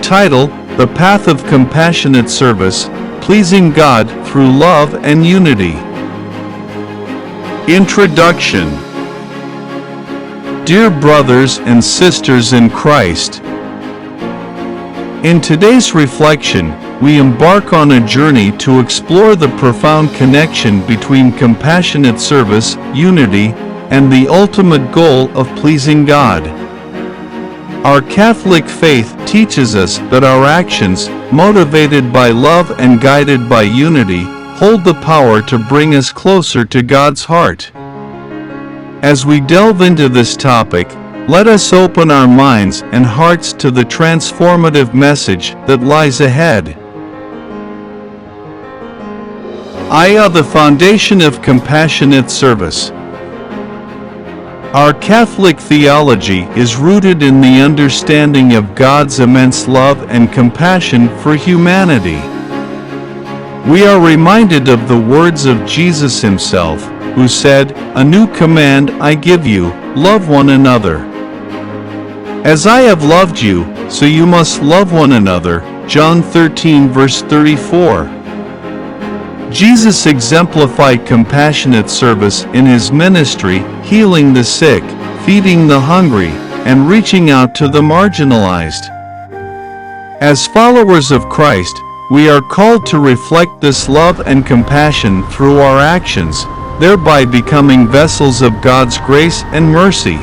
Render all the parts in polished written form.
title, The Path of Compassionate Service, Pleasing God Through Love and Unity. Introduction. Dear brothers and sisters in Christ, in today's reflection, we embark on a journey to explore the profound connection between compassionate service, unity, and the ultimate goal of pleasing God. Our Catholic faith teaches us that our actions, motivated by love and guided by unity, hold the power to bring us closer to God's heart. As we delve into this topic, let us open our minds and hearts to the transformative message that lies ahead. The foundation of compassionate service. Our Catholic theology is rooted in the understanding of God's immense love and compassion for humanity. We are reminded of the words of Jesus himself, who said, "A new command I give you, love one another. As I have loved you, so you must love one another." John 13 verse 34. Jesus exemplified compassionate service in his ministry, healing the sick, feeding the hungry, and reaching out to the marginalized. As followers of Christ, we are called to reflect this love and compassion through our actions, thereby becoming vessels of God's grace and mercy.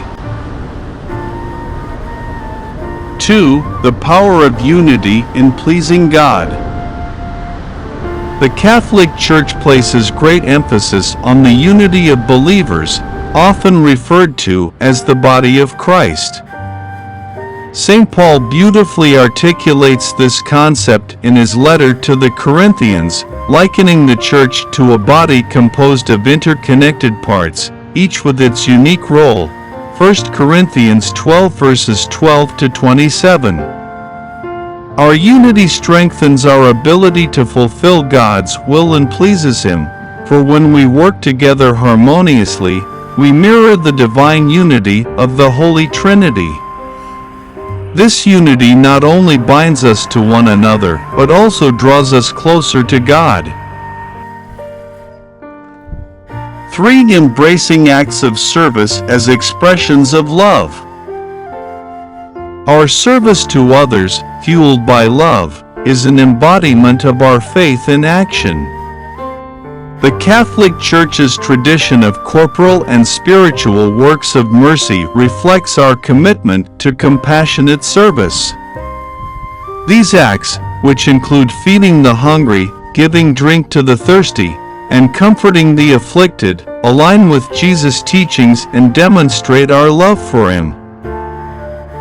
2. The power of unity in pleasing God. The Catholic Church places great emphasis on the unity of believers, often referred to as the body of Christ. St. Paul beautifully articulates this concept in his letter to the Corinthians, likening the church to a body composed of interconnected parts, each with its unique role. 1 Corinthians 12 verses 12 to 27. Our unity strengthens our ability to fulfill God's will and pleases Him, for when we work together harmoniously, we mirror the divine unity of the Holy Trinity. This unity not only binds us to one another, but also draws us closer to God. 3. Embracing acts of service as expressions of love. Our service to others, fueled by love, is an embodiment of our faith in action. The Catholic Church's tradition of corporal and spiritual works of mercy reflects our commitment to compassionate service. These acts, which include feeding the hungry, giving drink to the thirsty, and comforting the afflicted, align with Jesus' teachings and demonstrate our love for Him.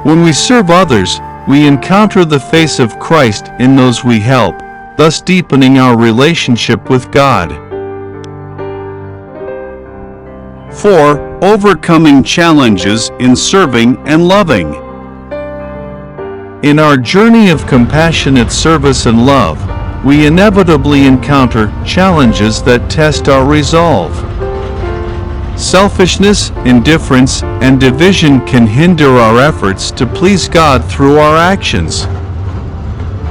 When we serve others, we encounter the face of Christ in those we help, thus deepening our relationship with God. 4. Overcoming challenges in serving and loving. In our journey of compassionate service and love, we inevitably encounter challenges that test our resolve. Selfishness, indifference, and division can hinder our efforts to please God through our actions.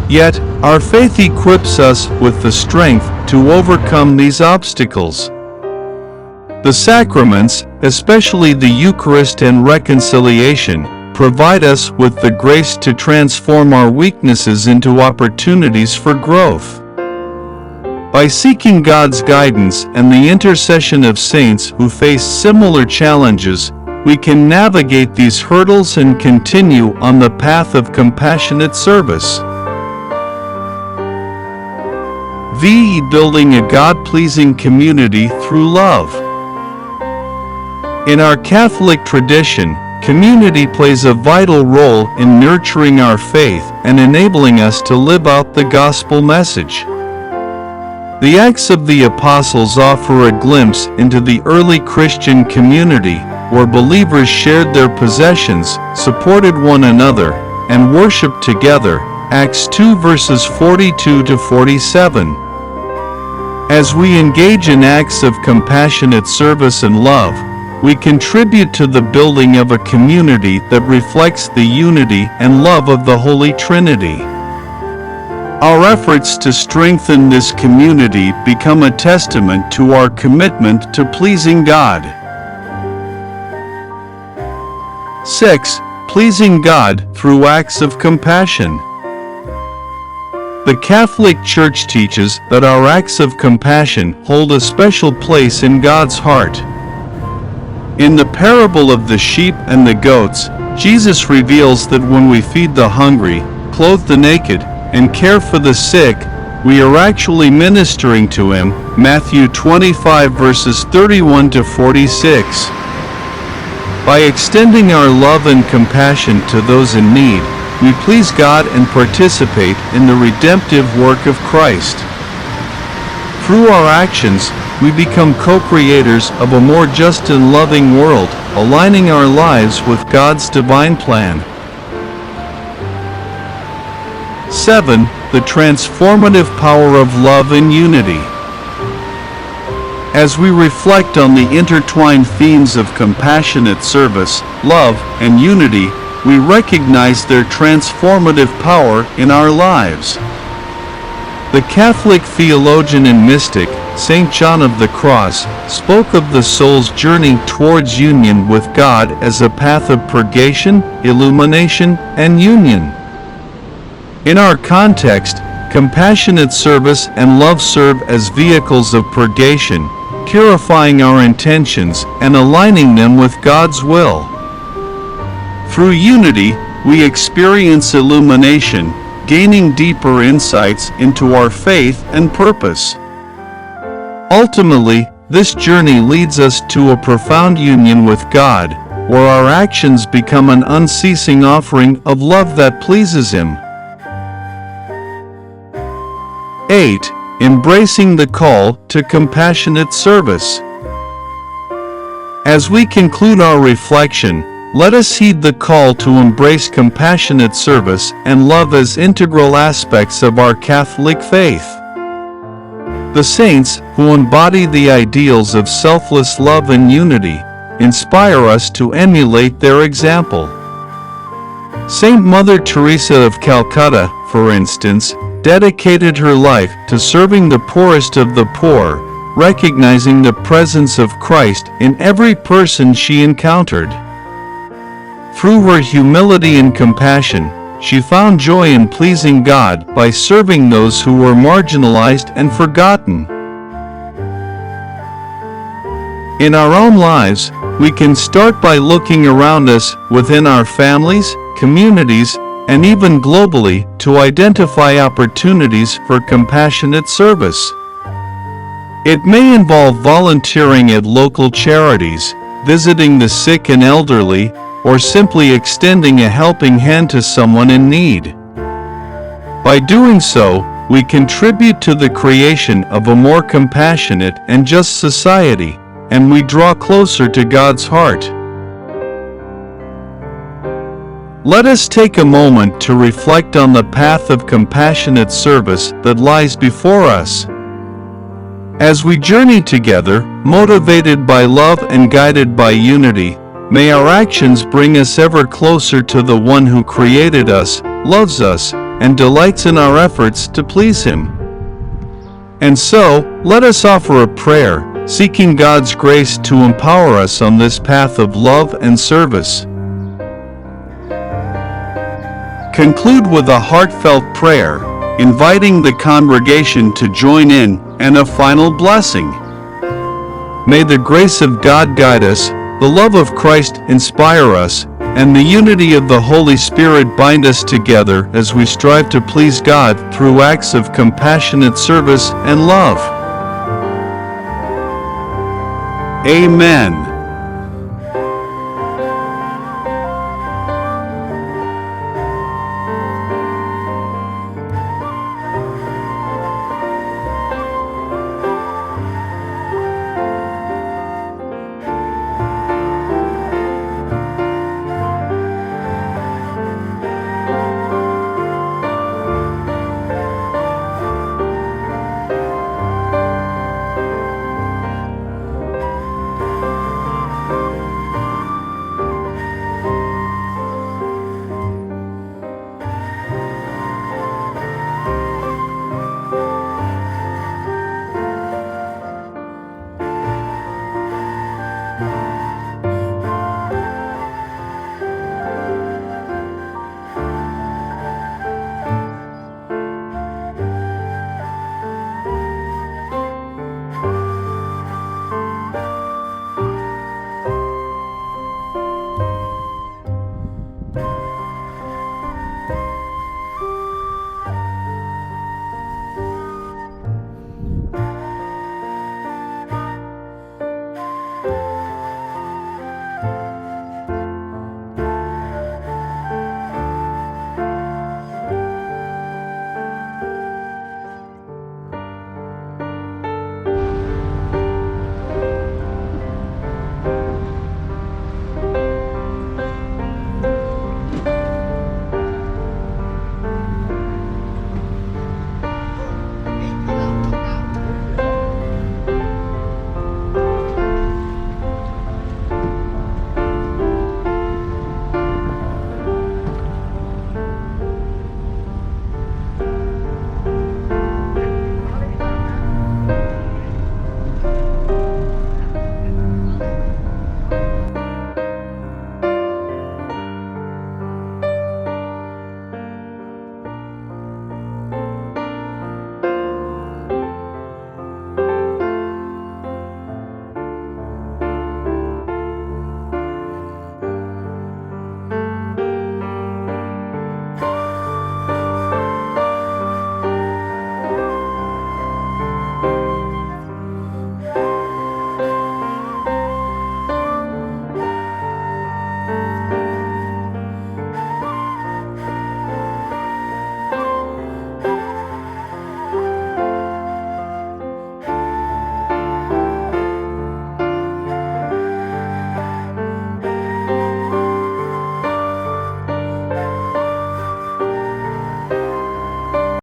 Yet, our faith equips us with the strength to overcome these obstacles. The sacraments, especially the Eucharist and reconciliation, provide us with the grace to transform our weaknesses into opportunities for growth. By seeking God's guidance and the intercession of saints who face similar challenges, we can navigate these hurdles and continue on the path of compassionate service. V. Building a God-pleasing community through love. In our Catholic tradition, community plays a vital role in nurturing our faith and enabling us to live out the gospel message. The Acts of the Apostles offer a glimpse into the early Christian community, where believers shared their possessions, supported one another, and worshiped together. Acts 2 verses 42 to 47. As we engage in acts of compassionate service and love, we contribute to the building of a community that reflects the unity and love of the Holy Trinity. Our efforts to strengthen this community become a testament to our commitment to pleasing God. 6. Pleasing God through acts of compassion. The Catholic Church teaches that our acts of compassion hold a special place in God's heart. In the parable of the sheep and the goats, Jesus reveals that when we feed the hungry, clothe the naked, and care for the sick, we are actually ministering to Him. Matthew 25 verses 31 to 46. By extending our love and compassion to those in need, we please God and participate in the redemptive work of Christ. Through our actions, we become co-creators of a more just and loving world, aligning our lives with God's divine plan. 7. The transformative power of love and unity. As we reflect on the intertwined themes of compassionate service, love, and unity, we recognize their transformative power in our lives. The Catholic theologian and mystic, St. John of the Cross, spoke of the soul's journey towards union with God as a path of purgation, illumination, and union. In our context, compassionate service and love serve as vehicles of purgation, purifying our intentions and aligning them with God's will. Through unity, we experience illumination, gaining deeper insights into our faith and purpose. Ultimately, this journey leads us to a profound union with God, where our actions become an unceasing offering of love that pleases Him. 8. Embracing the call to compassionate service. As we conclude our reflection, let us heed the call to embrace compassionate service and love as integral aspects of our Catholic faith. The saints, who embody the ideals of selfless love and unity, inspire us to emulate their example. Saint Mother Teresa of Calcutta, for instance, dedicated her life to serving the poorest of the poor, recognizing the presence of Christ in every person she encountered. Through her humility and compassion, she found joy in pleasing God by serving those who were marginalized and forgotten. In our own lives, we can start by looking around us within our families, communities, and even globally to identify opportunities for compassionate service. It may involve volunteering at local charities, visiting the sick and elderly, or simply extending a helping hand to someone in need. By doing so, we contribute to the creation of a more compassionate and just society, and we draw closer to God's heart. Let us take a moment to reflect on the path of compassionate service that lies before us. As we journey together, motivated by love and guided by unity, may our actions bring us ever closer to the One who created us, loves us, and delights in our efforts to please Him. And so, let us offer a prayer, seeking God's grace to empower us on this path of love and service. Conclude with a heartfelt prayer, inviting the congregation to join in, and a final blessing. May the grace of God guide us, the love of Christ inspire us, and the unity of the Holy Spirit bind us together as we strive to please God through acts of compassionate service and love. Amen.